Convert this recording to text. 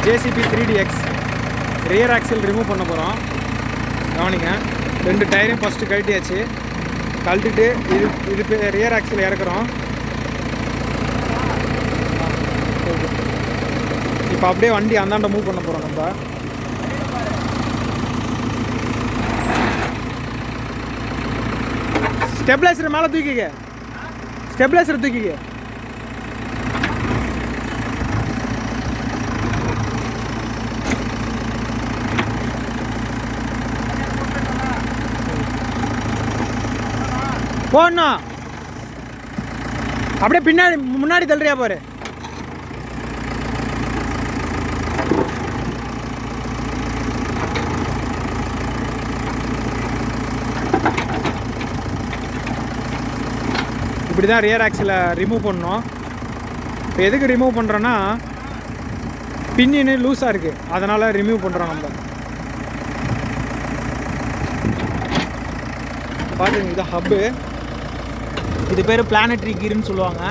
JCB 3DX rear axial remove பண்ண போகிறோம். கவனிங்க, 2 டயரையும் ஃபஸ்ட்டு கழட்டியாச்சு. கழட்டிட்டு இது ரியர் ஆக்சில் இறக்குறோம். இப்போ அப்படியே வண்டி அந்தாண்ட மூவ் பண்ண போகிறோம். நம்ம ஸ்டெபிளைசர் மேலே தூக்கிக்க, ஸ்டெபிளைசர் தூக்கிக்க. போடணும். அப்படியே பின்னாடி முன்னாடி தள்ளுறியா பாரு. இப்படி தான் ரியர் ஆக்சிலை ரிமூவ் பண்ணோம். இப்போ எதுக்கு ரிமூவ் பண்ணுறோன்னா, பின்னின்னு லூஸாக இருக்குது, அதனால் ரிமூவ் பண்ணுறோம். நம்ம பாருங்க, இது ஹப்பு. இது பேர் பிளானட்ரி கீருன்னு சொல்லுவாங்க.